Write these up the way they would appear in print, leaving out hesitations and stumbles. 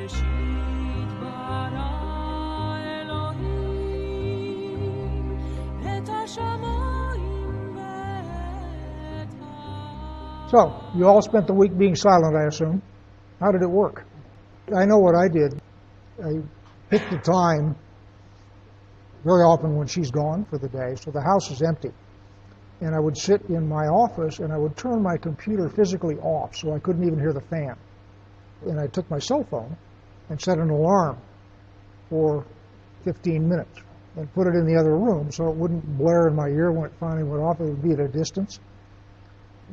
So, you all spent the week being silent, I assume. How did it work? I know what I did. I picked the time very often when she's gone for the day, so the house is empty. And I would sit in my office and I would turn my computer physically off so I couldn't even hear the fan. And I took my cell phone and set an alarm for 15 minutes and put it in the other room so it wouldn't blare in my ear when it finally went off. It would be at a distance.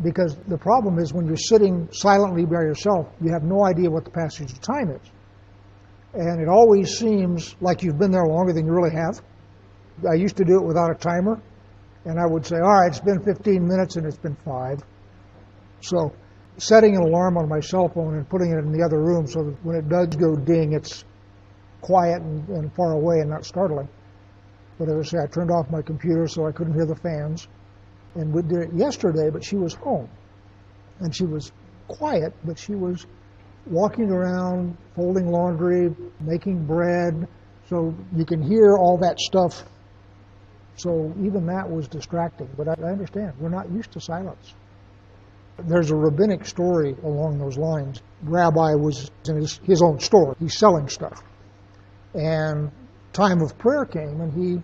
Because the problem is when you're sitting silently by yourself, you have no idea what the passage of time is. And it always seems like you've been there longer than you really have. I used to do it without a timer, and I would say, all right, it's been 15 minutes and it's been 5. So setting an alarm on my cell phone and putting it in the other room so that when it does go ding, it's quiet and far away and not startling. But as I say, I turned off my computer so I couldn't hear the fans. And we did it yesterday, but she was home. And she was quiet, but she was walking around, folding laundry, making bread. So you can hear all that stuff. So even that was distracting. But I understand, we're not used to silence. There's a rabbinic story along those lines. Rabbi was in his own store. He's selling stuff. And time of prayer came, and he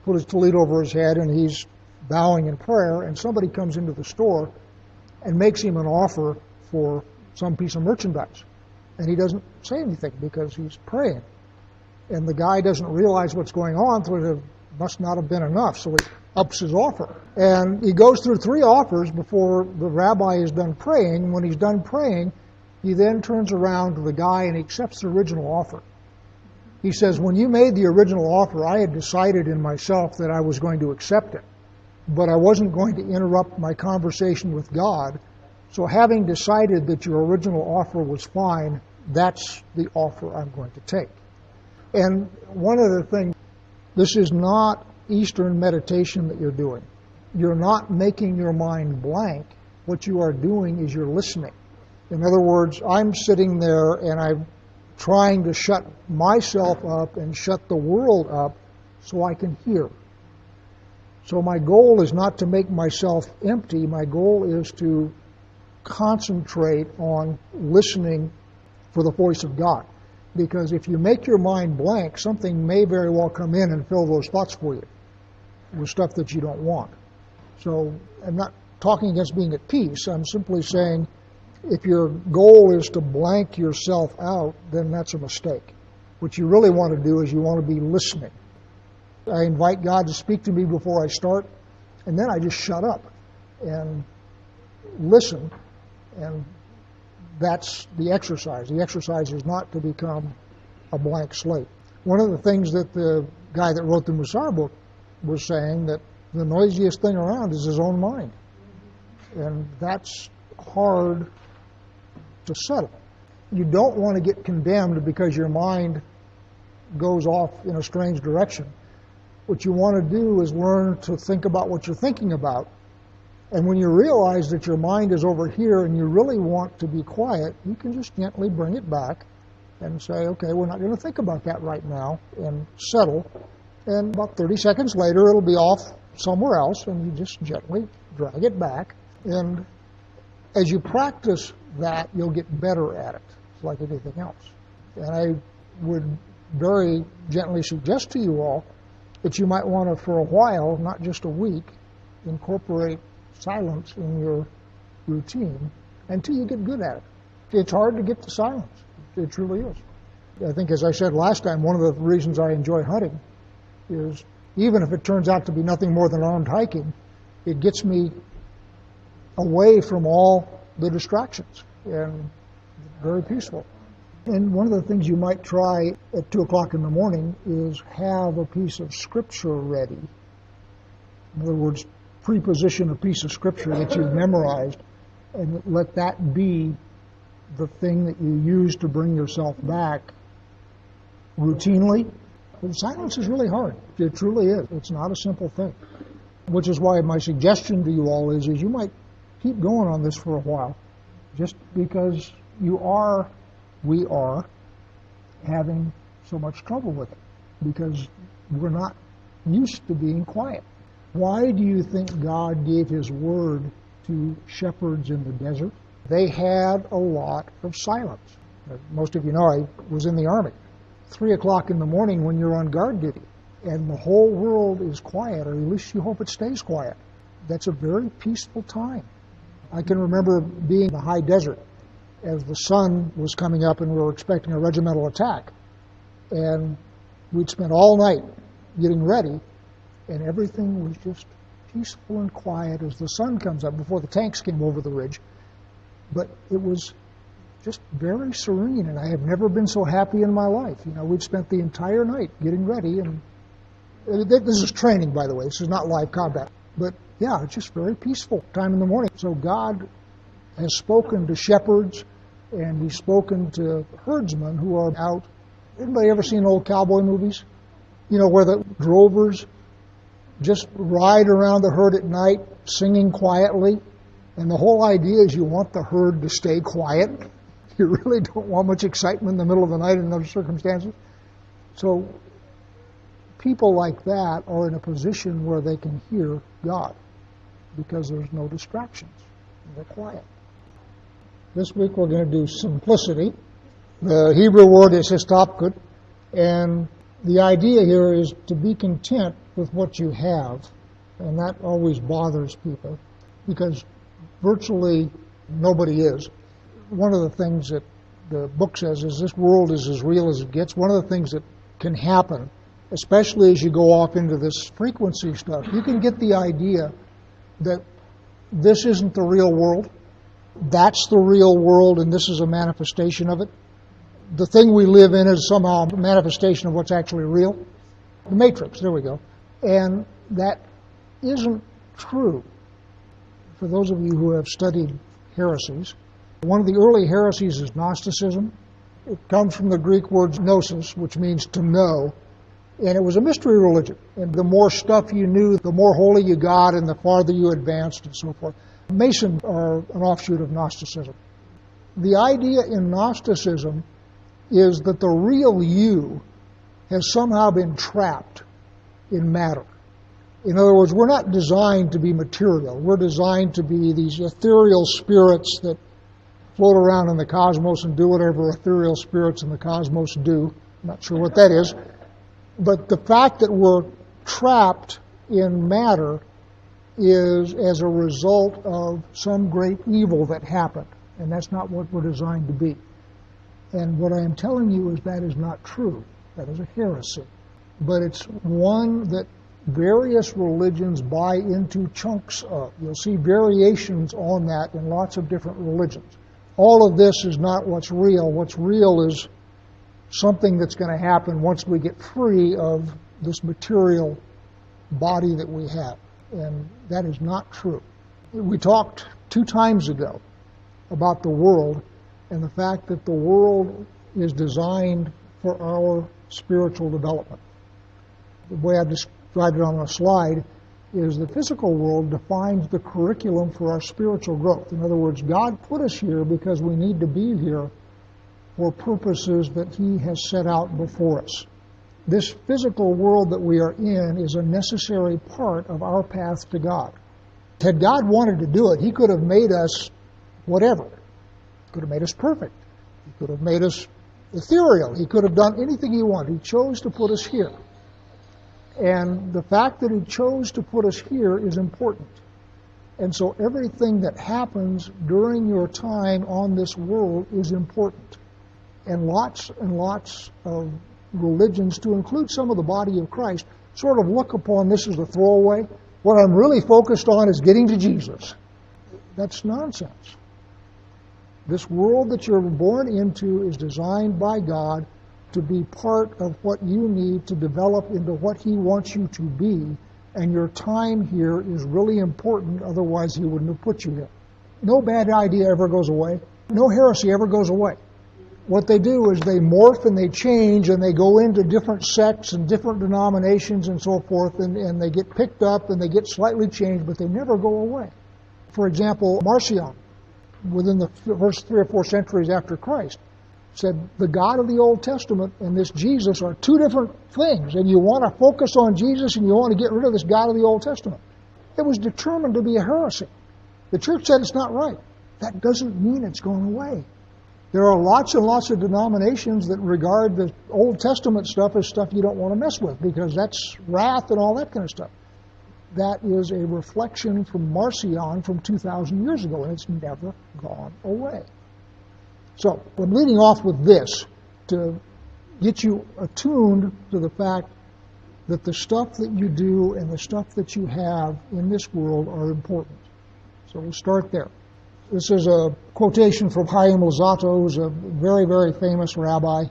put his tallit over his head, and he's bowing in prayer, and somebody comes into the store and makes him an offer for some piece of merchandise. And he doesn't say anything because he's praying. And the guy doesn't realize what's going on, so it must not have been enough, so he ups his offer. And he goes through 3 offers before the rabbi is done praying. When he's done praying, he then turns around to the guy and he accepts the original offer. He says, when you made the original offer, I had decided in myself that I was going to accept it. But I wasn't going to interrupt my conversation with God. So having decided that your original offer was fine, that's the offer I'm going to take. And one other thing, this is not Eastern meditation that you're doing. You're not making your mind blank. What you are doing is you're listening. In other words, I'm sitting there and I'm trying to shut myself up and shut the world up so I can hear. So my goal is not to make myself empty. My goal is to concentrate on listening for the voice of God. Because if you make your mind blank, something may very well come in and fill those thoughts for you with stuff that you don't want. So I'm not talking against being at peace. I'm simply saying if your goal is to blank yourself out, then that's a mistake. What you really want to do is you want to be listening. I invite God to speak to me before I start, and then I just shut up and listen, and that's the exercise. The exercise is not to become a blank slate. One of the things that the guy that wrote the Mussar book was saying, that the noisiest thing around is his own mind. And that's hard to settle. You don't want to get condemned because your mind goes off in a strange direction. What you want to do is learn to think about what you're thinking about. And when you realize that your mind is over here and you really want to be quiet, you can just gently bring it back and say, okay, we're not going to think about that right now, and settle. And about 30 seconds later, it'll be off somewhere else, and you just gently drag it back. And as you practice that, you'll get better at it. It's like anything else. And I would very gently suggest to you all that you might want to, for a while, not just a week, incorporate silence in your routine until you get good at it. It's hard to get to silence. It truly is. I think, as I said last time, one of the reasons I enjoy hunting is, even if it turns out to be nothing more than armed hiking, it gets me away from all the distractions and very peaceful. And one of the things you might try at 2 o'clock in the morning is have a piece of scripture ready. In other words, preposition a piece of scripture that you've memorized and let that be the thing that you use to bring yourself back routinely. But silence is really hard. It truly is. It's not a simple thing. Which is why my suggestion to you all is you might keep going on this for a while, just because we are having so much trouble with it because we're not used to being quiet. Why do you think God gave His word to shepherds in the desert? They had a lot of silence. Most of you know I was in the Army. 3 o'clock in the morning when you're on guard duty, and the whole world is quiet, or at least you hope it stays quiet. That's a very peaceful time. I can remember being in the high desert as the sun was coming up and we were expecting a regimental attack. And we'd spent all night getting ready, and everything was just peaceful and quiet as the sun comes up before the tanks came over the ridge. But it was just very serene, and I have never been so happy in my life. You know, we'd spent the entire night getting ready, and this is training, by the way. This is not live combat. But yeah, it's just very peaceful time in the morning. So God has spoken to shepherds, and He's spoken to herdsmen who are out. Anybody ever seen old cowboy movies? You know, where the drovers just ride around the herd at night singing quietly, and the whole idea is you want the herd to stay quiet. You really don't want much excitement in the middle of the night in those circumstances. So people like that are in a position where they can hear God because there's no distractions. They're quiet. This week we're going to do simplicity. The Hebrew word is histopkut, and the idea here is to be content with what you have, and that always bothers people because virtually nobody is. One of the things that the book says is this world is as real as it gets. One of the things that can happen, especially as you go off into this frequency stuff, you can get the idea that this isn't the real world. That's the real world, and this is a manifestation of it. The thing we live in is somehow a manifestation of what's actually real. The Matrix, there we go. And that isn't true. For those of you who have studied heresies, one of the early heresies is Gnosticism. It comes from the Greek word gnosis, which means to know, and it was a mystery religion. And the more stuff you knew, the more holy you got, and the farther you advanced, and so forth. Masons are an offshoot of Gnosticism. The idea in Gnosticism is that the real you has somehow been trapped in matter. In other words, we're not designed to be material. We're designed to be these ethereal spirits that float around in the cosmos and do whatever ethereal spirits in the cosmos do. I'm not sure what that is. But the fact that we're trapped in matter is as a result of some great evil that happened. And that's not what we're designed to be. And what I am telling you is that is not true. That is a heresy. But it's one that various religions buy into chunks of. You'll see variations on that in lots of different religions. All of this is not what's real. What's real is something that's going to happen once we get free of this material body that we have. And that is not true. We talked 2 times ago about the world and the fact that the world is designed for our spiritual development. The way I've described it on a slide is the physical world defines the curriculum for our spiritual growth. In other words, God put us here because we need to be here for purposes that He has set out before us. This physical world that we are in is a necessary part of our path to God. Had God wanted to do it, He could have made us whatever. He could have made us perfect. He could have made us ethereal. He could have done anything He wanted. He chose to put us here. And the fact that He chose to put us here is important. And so everything that happens during your time on this world is important. And lots of religions, to include some of the body of Christ, sort of look upon this as a throwaway. What I'm really focused on is getting to Jesus. That's nonsense. This world that you're born into is designed by God to be part of what you need to develop into what He wants you to be, and your time here is really important, otherwise He wouldn't have put you here. No bad idea ever goes away. No heresy ever goes away. What they do is they morph and they change and they go into different sects and different denominations and so forth, and they get picked up and they get slightly changed, but they never go away. For example, Marcion, within the first 3 or 4 centuries after Christ, said the God of the Old Testament and this Jesus are two different things, and you want to focus on Jesus and you want to get rid of this God of the Old Testament. It was determined to be a heresy. The church said it's not right. That doesn't mean it's going away. There are lots and lots of denominations that regard the Old Testament stuff as stuff you don't want to mess with because that's wrath and all that kind of stuff. That is a reflection from Marcion from 2,000 years ago, and it's never gone away. So I'm leading off with this to get you attuned to the fact that the stuff that you do and the stuff that you have in this world are important. So we'll start there. This is a quotation from Chaim Luzzatto, who's a very, very famous rabbi.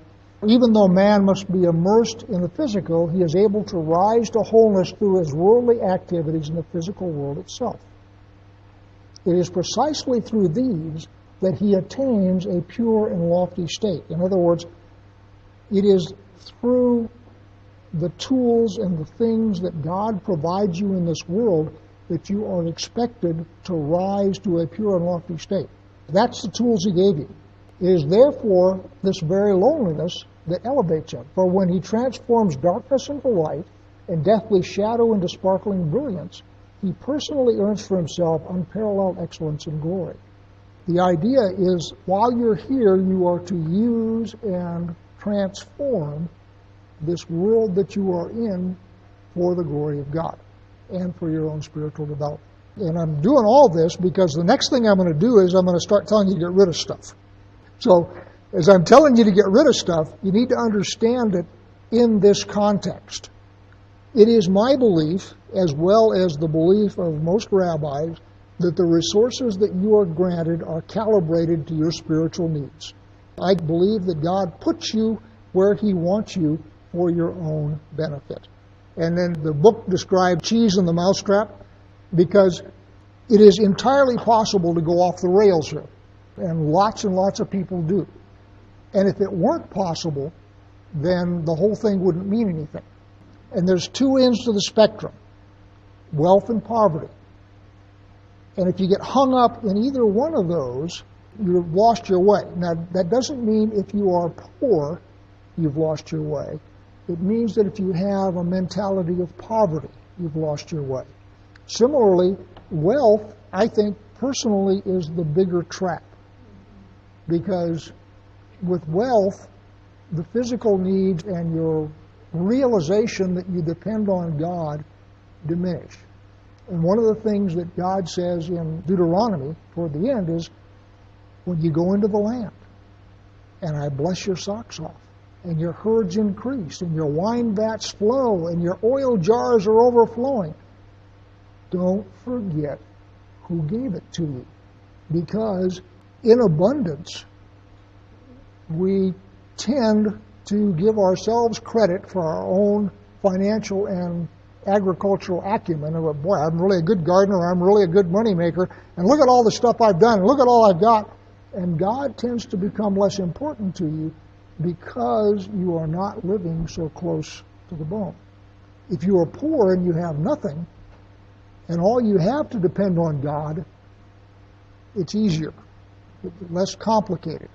Even though man must be immersed in the physical, he is able to rise to wholeness through his worldly activities in the physical world itself. It is precisely through these that he attains a pure and lofty state. In other words, it is through the tools and the things that God provides you in this world that you are expected to rise to a pure and lofty state. That's the tools he gave you. It is therefore this very loneliness that elevates him. For when he transforms darkness into light and deathly shadow into sparkling brilliance, he personally earns for himself unparalleled excellence and glory. The idea is, while you're here, you are to use and transform this world that you are in for the glory of God and for your own spiritual development. And I'm doing all this because the next thing I'm going to do is I'm going to start telling you to get rid of stuff. So as I'm telling you to get rid of stuff, you need to understand it in this context. It is my belief, as well as the belief of most rabbis, that the resources that you are granted are calibrated to your spiritual needs. I believe that God puts you where he wants you for your own benefit. And then the book described cheese in the mousetrap because it is entirely possible to go off the rails here. And lots of people do. And if it weren't possible, then the whole thing wouldn't mean anything. And there's two ends to the spectrum, wealth and poverty. And if you get hung up in either one of those, you've lost your way. Now, that doesn't mean if you are poor, you've lost your way. It means that if you have a mentality of poverty, you've lost your way. Similarly, wealth, I think, personally, is the bigger trap. Because with wealth, the physical needs and your realization that you depend on God diminish. And one of the things that God says in Deuteronomy toward the end is, when you go into the land, and I bless your socks off, and your herds increase, and your wine vats flow, and your oil jars are overflowing, don't forget who gave it to you. Because in abundance, we tend to give ourselves credit for our own financial and agricultural acumen. Of, boy, I'm really a good gardener, I'm really a good money maker, and look at all the stuff I've done, and look at all I've got. And God tends to become less important to you because you are not living so close to the bone. If you are poor and you have nothing, and all you have to depend on God, it's easier, less complicated.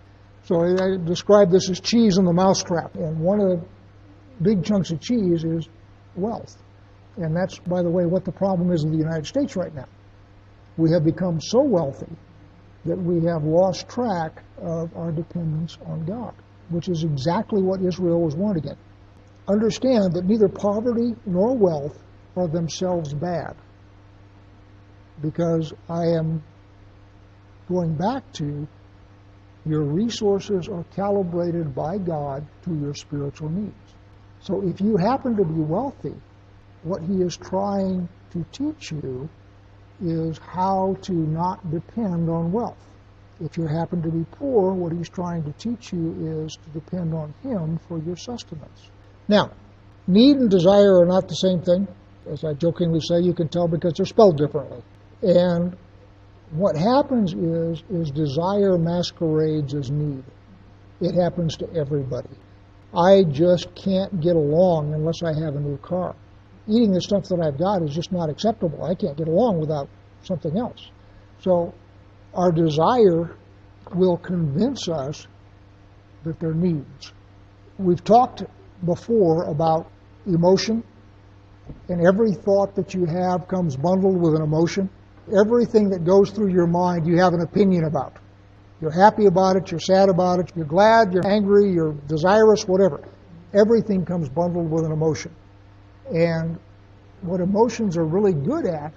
So I describe this as cheese in the mousetrap. And one of the big chunks of cheese is wealth. And that's, by the way, what the problem is in the United States right now. We have become so wealthy that we have lost track of our dependence on God, which is exactly what Israel was warned against. Understand that neither poverty nor wealth are themselves bad, because I am going back to your resources are calibrated by God to your spiritual needs. So if you happen to be wealthy, what he is trying to teach you is how to not depend on wealth. If you happen to be poor, what he's trying to teach you is to depend on him for your sustenance. Now, need and desire are not the same thing. As I jokingly say, you can tell because they're spelled differently. And what happens is desire masquerades as need. It happens to everybody. I just can't get along unless I have a new car. Eating the stuff that I've got is just not acceptable. I can't get along without something else. So our desire will convince us that they're needs. We've talked before about emotion, and every thought that you have comes bundled with an emotion. Everything that goes through your mind, you have an opinion about. You're happy about it, you're sad about it, you're glad, you're angry, you're desirous, whatever. Everything comes bundled with an emotion. And what emotions are really good at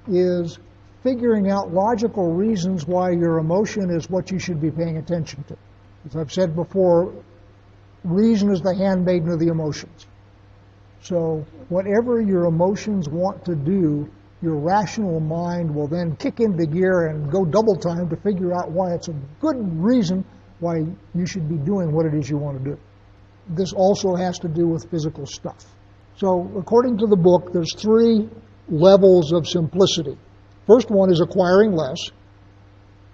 is figuring out logical reasons why your emotion is what you should be paying attention to. As I've said before, reason is the handmaiden of the emotions. So whatever your emotions want to do, your rational mind will then kick into gear and go double time to figure out why it's a good reason why you should be doing what it is you want to do. This also has to do with physical stuff. So according to the book, there's 3 levels of simplicity. First one is acquiring less.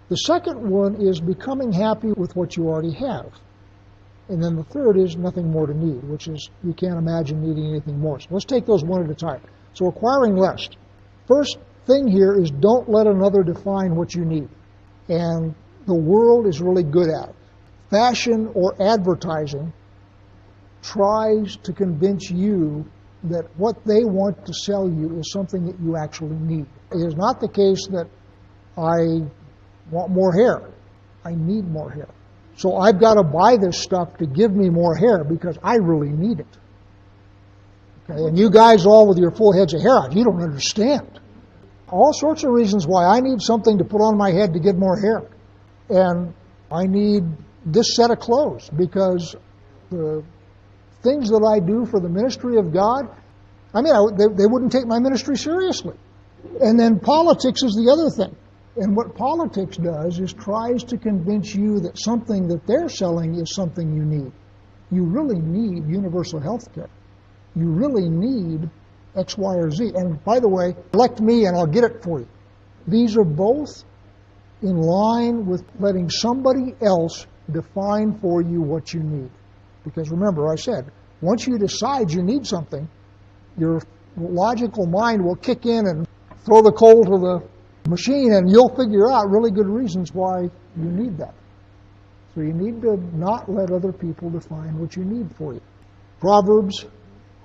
The second one is becoming happy with what you already have. And then the third is nothing more to need, which is you can't imagine needing anything more. So let's take those one at a time. So acquiring less. First thing here is don't let another define what you need. And the world is really good at it. Fashion or advertising tries to convince you that what they want to sell you is something that you actually need. It is not the case that I want more hair. I need more hair. So I've got to buy this stuff to give me more hair because I really need it. Okay? And you guys all with your full heads of hair on, you don't understand. All sorts of reasons why I need something to put on my head to get more hair. And I need this set of clothes because the things that I do for the ministry of God, they wouldn't take my ministry seriously. And then politics is the other thing. And what politics does is tries to convince you that something that they're selling is something you need. You really need universal health care. You really need X, Y, or Z. And by the way, elect me and I'll get it for you. These are both in line with letting somebody else define for you what you need. Because remember, I said, once you decide you need something, your logical mind will kick in and throw the coal to the machine, and you'll figure out really good reasons why you need that. So you need to not let other people define what you need for you. Proverbs,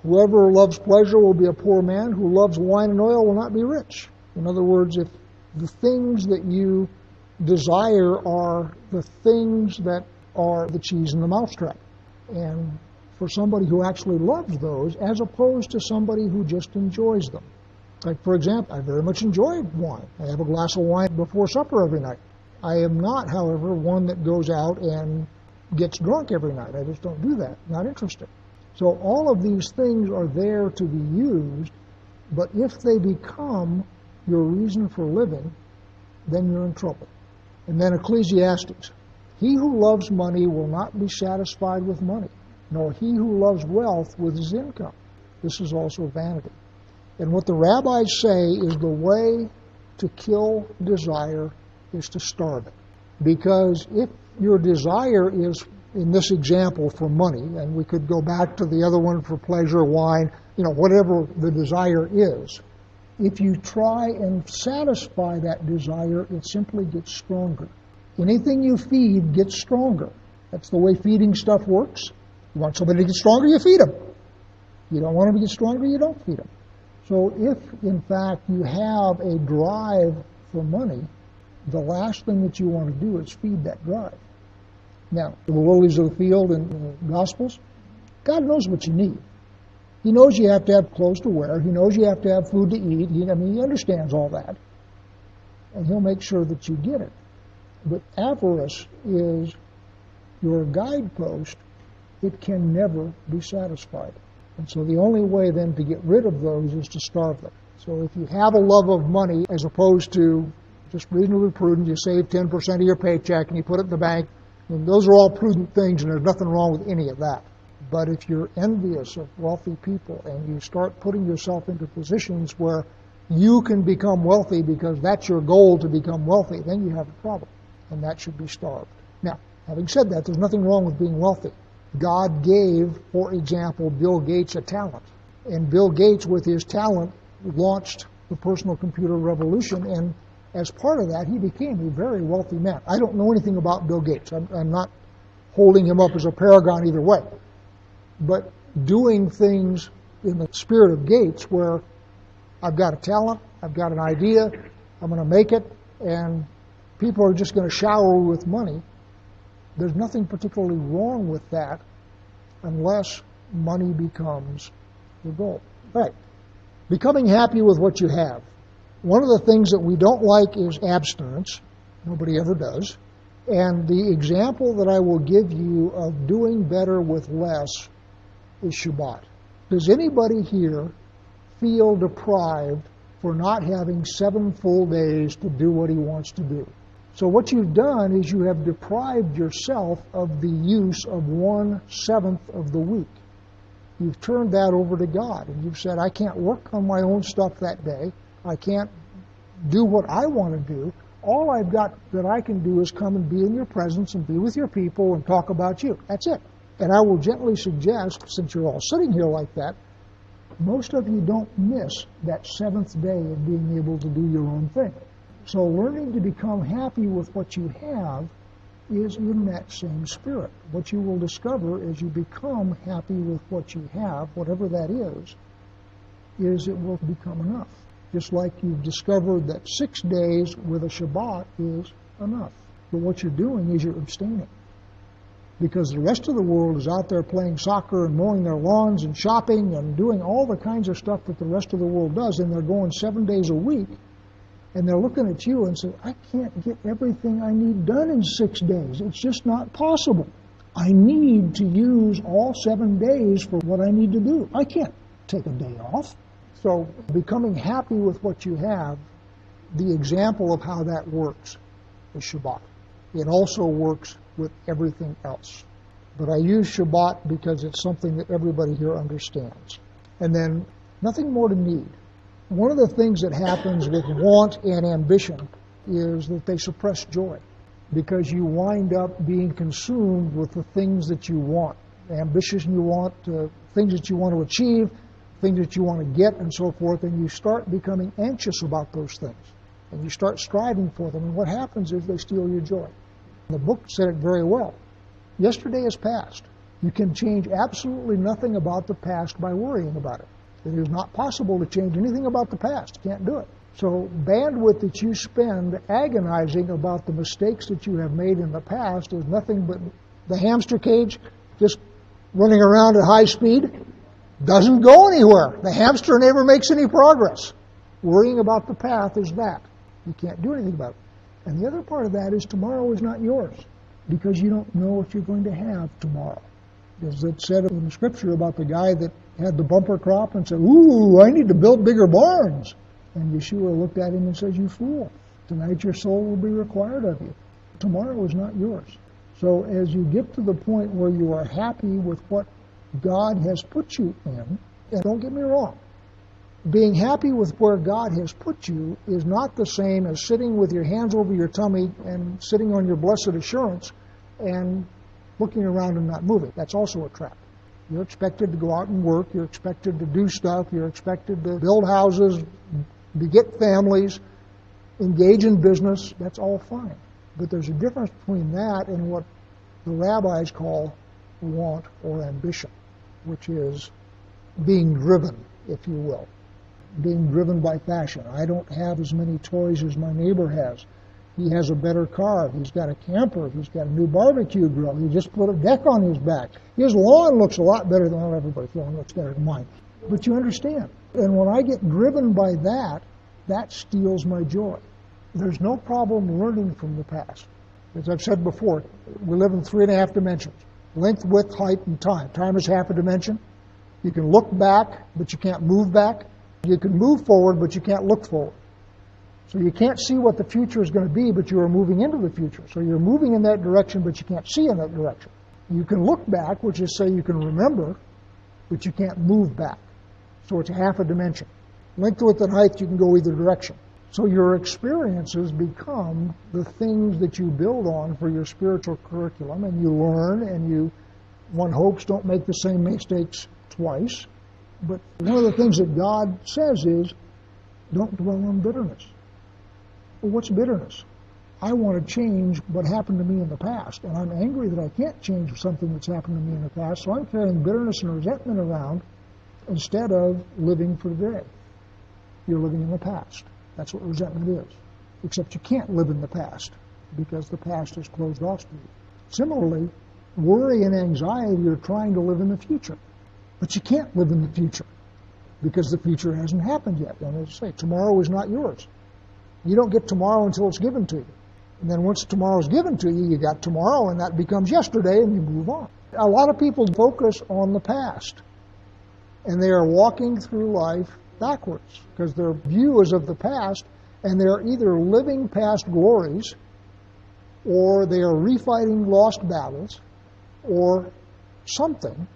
whoever loves pleasure will be a poor man. Who loves wine and oil will not be rich. In other words, if the things that you desire are the things that are the cheese in the mousetrap. And for somebody who actually loves those, as opposed to somebody who just enjoys them. Like, for example, I very much enjoy wine. I have a glass of wine before supper every night. I am not, however, one that goes out and gets drunk every night. I just don't do that. Not interested. So all of these things are there to be used, but if they become your reason for living, then you're in trouble. And then Ecclesiastes. He who loves money will not be satisfied with money, nor he who loves wealth with his income. This is also vanity. And what the rabbis say is the way to kill desire is to starve it. Because if your desire is, in this example, for money, and we could go back to the other one for pleasure, wine, whatever the desire is, if you try and satisfy that desire, it simply gets stronger. Anything you feed gets stronger. That's the way feeding stuff works. You want somebody to get stronger, you feed them. You don't want them to get stronger, you don't feed them. So if, in fact, you have a drive for money, the last thing that you want to do is feed that drive. Now, the lilies of the field in the Gospels, God knows what you need. He knows you have to have clothes to wear. He knows you have to have food to eat. He understands all that. And he'll make sure that you get it. But avarice is your guidepost. It can never be satisfied. And so the only way then to get rid of those is to starve them. So if you have a love of money as opposed to just reasonably prudent, you save 10% of your paycheck and you put it in the bank, and those are all prudent things and there's nothing wrong with any of that. But if you're envious of wealthy people and you start putting yourself into positions where you can become wealthy because that's your goal to become wealthy, then you have a problem, and that should be starved. Now, having said that, there's nothing wrong with being wealthy. God gave, for example, Bill Gates a talent. And Bill Gates, with his talent, launched the personal computer revolution, and as part of that, he became a very wealthy man. I don't know anything about Bill Gates. I'm not holding him up as a paragon either way. But doing things in the spirit of Gates where I've got a talent, I've got an idea, I'm going to make it, and people are just going to shower with money. There's nothing particularly wrong with that unless money becomes the goal. All right. Becoming happy with what you have. One of the things that we don't like is abstinence. Nobody ever does. And the example that I will give you of doing better with less is Shabbat. Does anybody here feel deprived for not having 7 full days to do what he wants to do? So what you've done is you have deprived yourself of the use of 1/7 of the week. You've turned that over to God, and you've said, I can't work on my own stuff that day. I can't do what I want to do. All I've got that I can do is come and be in your presence and be with your people and talk about you. That's it. And I will gently suggest, since you're all sitting here like that, most of you don't miss that 7th day of being able to do your own thing. So learning to become happy with what you have is in that same spirit. What you will discover as you become happy with what you have, whatever that is it will become enough. Just like you've discovered that 6 days with a Shabbat is enough. But what you're doing is you're abstaining. Because the rest of the world is out there playing soccer and mowing their lawns and shopping and doing all the kinds of stuff that the rest of the world does, and they're going 7 days a week, and they're looking at you and say, I can't get everything I need done in 6 days. It's just not possible. I need to use all 7 days for what I need to do. I can't take a day off. So becoming happy with what you have, the example of how that works is Shabbat. It also works with everything else. But I use Shabbat because it's something that everybody here understands. And then nothing more to need. One of the things that happens with want and ambition is that they suppress joy, because you wind up being consumed with the things that you want, ambitious you want, things that you want to achieve, things that you want to get, and so forth, and you start becoming anxious about those things, and you start striving for them, and what happens is they steal your joy. The book said it very well. Yesterday is past. You can change absolutely nothing about the past by worrying about it. It is not possible to change anything about the past. You can't do it. So bandwidth that you spend agonizing about the mistakes that you have made in the past is nothing but the hamster cage just running around at high speed. Doesn't go anywhere. The hamster never makes any progress. Worrying about the past is that. You can't do anything about it. And the other part of that is tomorrow is not yours, because you don't know what you're going to have tomorrow. As it said in the scripture about the guy that had the bumper crop and said, ooh, I need to build bigger barns. And Yeshua looked at him and says, you fool, tonight your soul will be required of you. Tomorrow is not yours. So as you get to the point where you are happy with what God has put you in, and don't get me wrong, being happy with where God has put you is not the same as sitting with your hands over your tummy and sitting on your blessed assurance and looking around and not moving. That's also a trap. You're expected to go out and work. You're expected to do stuff. You're expected to build houses, beget families, engage in business. That's all fine. But there's a difference between that and what the rabbis call want or ambition, which is being driven, if you will. Being driven by fashion. I don't have as many toys as my neighbor has. He has a better car. He's got a camper. He's got a new barbecue grill. He just put a deck on his back. His lawn looks a lot better than everybody's lawn looks better than mine. But you understand. And when I get driven by that, that steals my joy. There's no problem learning from the past. As I've said before, we live in 3.5 dimensions. Length, width, height, and time. Time is half a dimension. You can look back, but you can't move back. You can move forward, but you can't look forward. So you can't see what the future is going to be, but you are moving into the future. So you're moving in that direction, but you can't see in that direction. You can look back, which is say you can remember, but you can't move back. So it's half a dimension. Length, width, and height, you can go either direction. So your experiences become the things that you build on for your spiritual curriculum, and you learn, and one hopes don't make the same mistakes twice. But one of the things that God says is, don't dwell on bitterness. Well, what's bitterness? I want to change what happened to me in the past, and I'm angry that I can't change something that's happened to me in the past, so I'm carrying bitterness and resentment around instead of living for today. You're living in the past. That's what resentment is. Except you can't live in the past because the past is closed off to you. Similarly, worry and anxiety are trying to live in the future. But you can't live in the future because the future hasn't happened yet. And as I say, tomorrow is not yours. You don't get tomorrow until it's given to you. And then once tomorrow's given to you, you got tomorrow, and that becomes yesterday, and you move on. A lot of people focus on the past, and they are walking through life backwards because their view is of the past, and they're either living past glories, or they are refighting lost battles, or something.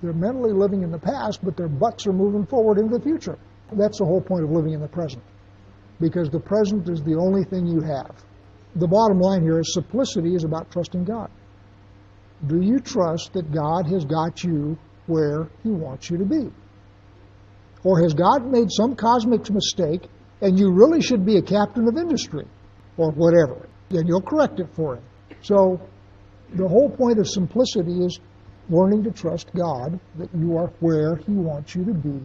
They're mentally living in the past, but their butts are moving forward into the future. That's the whole point of living in the present, because the present is the only thing you have. The bottom line here is simplicity is about trusting God. Do you trust that God has got you where He wants you to be? Or has God made some cosmic mistake and you really should be a captain of industry or whatever? Then you'll correct it for Him. So the whole point of simplicity is learning to trust God that you are where He wants you to be,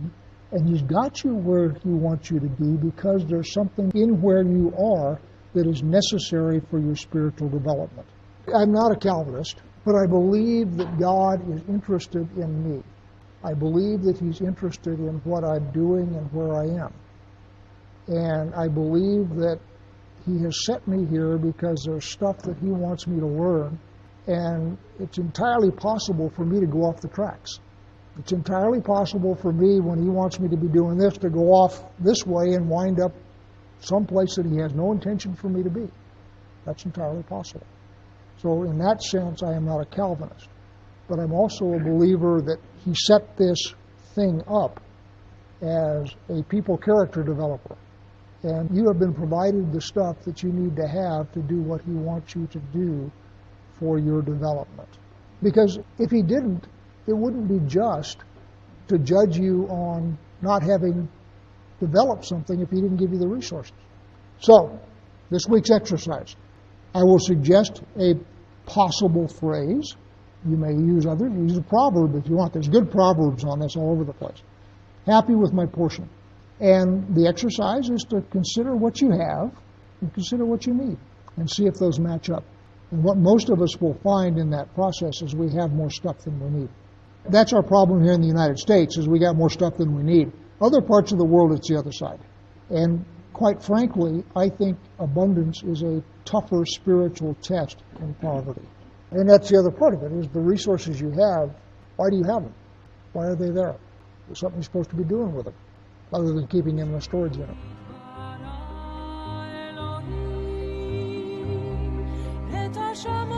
and He's got you where He wants you to be because there's something in where you are that is necessary for your spiritual development. I'm not a Calvinist, but I believe that God is interested in me. I believe that He's interested in what I'm doing and where I am. And I believe that He has set me here because there's stuff that He wants me to learn, and it's entirely possible for me to go off the tracks. It's entirely possible for me, when He wants me to be doing this, to go off this way and wind up someplace that He has no intention for me to be. That's entirely possible. So in that sense, I am not a Calvinist. But I'm also a believer that He set this thing up as a people character developer. And you have been provided the stuff that you need to have to do what He wants you to do for your development. Because if He didn't, it wouldn't be just to judge you on not having developed something if He didn't give you the resources. So, this week's exercise. I will suggest a possible phrase. You may use others. Use a proverb if you want. There's good proverbs on this all over the place. Happy with my portion. And the exercise is to consider what you have and consider what you need and see if those match up. And what most of us will find in that process is we have more stuff than we need. That's our problem here in the United States, is we got more stuff than we need. Other parts of the world, it's the other side. And quite frankly, I think abundance is a tougher spiritual test than poverty. And that's the other part of it, is the resources you have, why do you have them? Why are they there? There's something you're supposed to be doing with them, other than keeping them in a storage unit. Shama